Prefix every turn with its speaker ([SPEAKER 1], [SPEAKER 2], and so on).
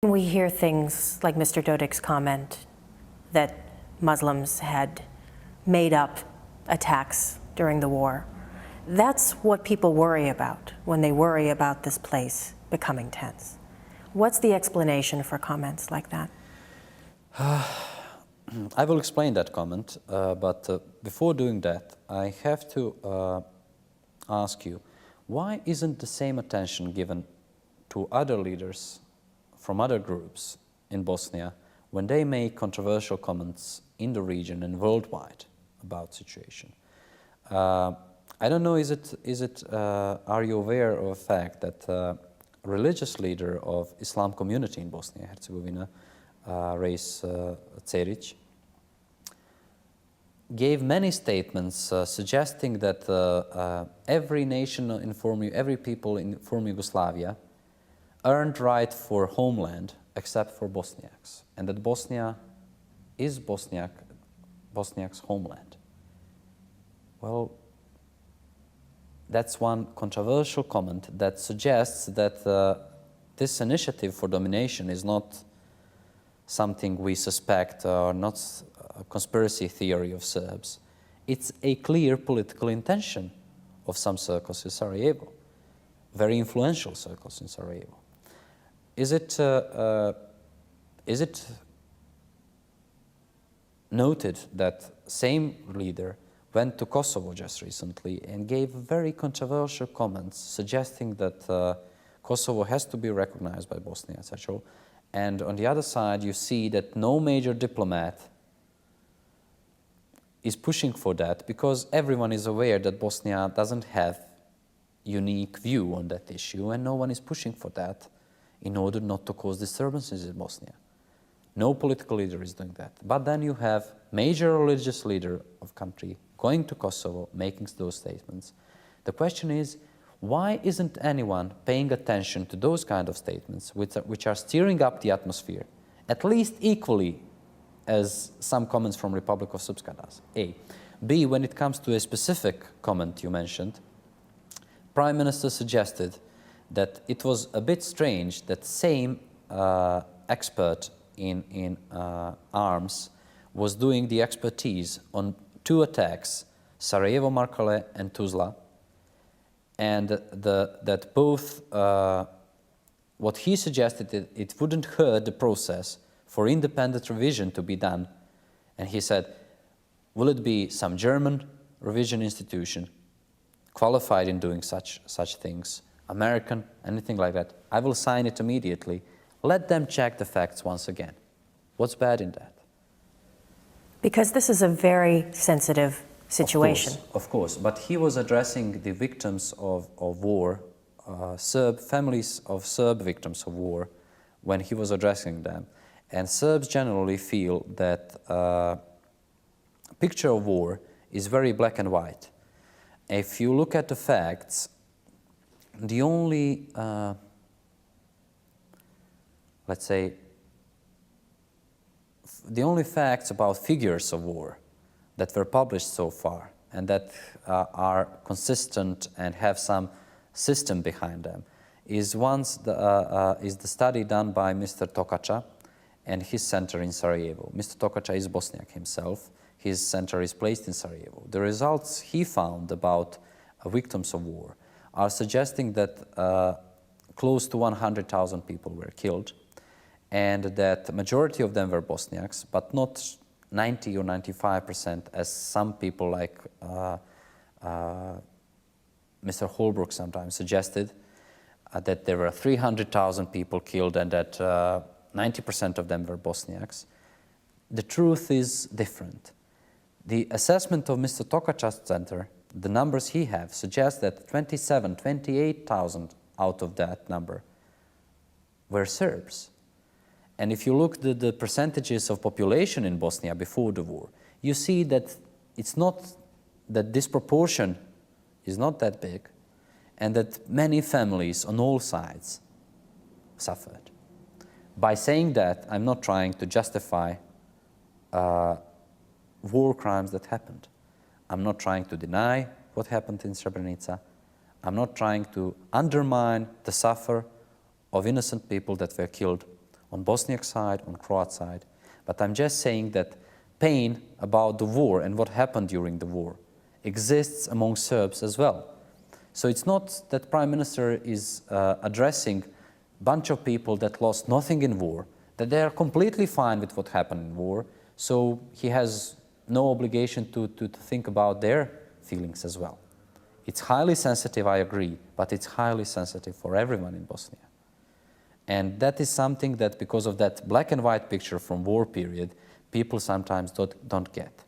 [SPEAKER 1] We hear things like Mr. Dodik's comment that Muslims had made up attacks during the war. That's what people worry about when they worry about this place becoming tense. What's the explanation for comments like that?
[SPEAKER 2] I will explain that comment, but before doing that, I have to ask you, why isn't the same attention given to other leaders from other groups in Bosnia when they make controversial comments in the region and worldwide about the situation? I don't know, are you aware of the fact that a religious leader of Islam community in Bosnia and Herzegovina, Reis Ceric, gave many statements suggesting that every nation every people in former Yugoslavia earned right for homeland except for Bosniaks, and that Bosnia is Bosniaks' homeland. Well, that's one controversial comment that suggests that this initiative for domination is not something we suspect or not a conspiracy theory of Serbs. It's a clear political intention of some circles in Sarajevo, very influential circles in Sarajevo. Is it noted that same leader went to Kosovo just recently and gave very controversial comments suggesting that Kosovo has to be recognized by Bosnia, etc. And on the other side, you see that no major diplomat is pushing for that because everyone is aware that Bosnia doesn't have unique view on that issue, and no one is pushing for that in order not to cause disturbances in Bosnia. No political leader is doing that. But then you have major religious leader of country going to Kosovo, making those statements. The question is, why isn't anyone paying attention to those kind of statements which are stirring up the atmosphere, at least equally as some comments from Republika Srpska does? A. B, when it comes to a specific comment you mentioned, Prime Minister suggested that it was a bit strange that same expert in arms was doing the expertise on two attacks, Sarajevo, Markale, and Tuzla, and that both, what he suggested, it wouldn't hurt the process for independent revision to be done. And he said, will it be some German revision institution qualified in doing such things, American, anything like that? I will sign it immediately. Let them check the facts once again. What's bad in that?
[SPEAKER 1] Because this is a very sensitive situation.
[SPEAKER 2] Of course, but he was addressing the victims of war, families of Serb victims of war, when he was addressing them. And Serbs generally feel that picture of war is very black and white. If you look at the facts, the only, let's say, the only facts about figures of war that were published so far and that are consistent and have some system behind them is the study done by Mr. Tokača and his center in Sarajevo. Mr. Tokača is Bosniak himself. His center is placed in Sarajevo. The results he found about victims of war are suggesting that close to 100,000 people were killed, and that the majority of them were Bosniaks, but not 90 or 95%, as some people like Mr. Holbrook sometimes suggested, that there were 300,000 people killed and that 90% of them were Bosniaks. The truth is different. The assessment of Mr. Tokača's center, the numbers he has, suggest that 28,000 out of that number were Serbs. And if you look at the percentages of population in Bosnia before the war, you see that it's not that this proportion is not that big, and that many families on all sides suffered. By saying that, I'm not trying to justify war crimes that happened. I'm not trying to deny what happened in Srebrenica. I'm not trying to undermine the suffer of innocent people that were killed on Bosniak side, on Croat side. But I'm just saying that pain about the war and what happened during the war exists among Serbs as well. So it's not that Prime Minister is addressing a bunch of people that lost nothing in war, that they are completely fine with what happened in war, so he has no obligation to think about their feelings as well. It's highly sensitive, I agree, but it's highly sensitive for everyone in Bosnia. And that is something that, because of that black and white picture from war period, people sometimes don't get.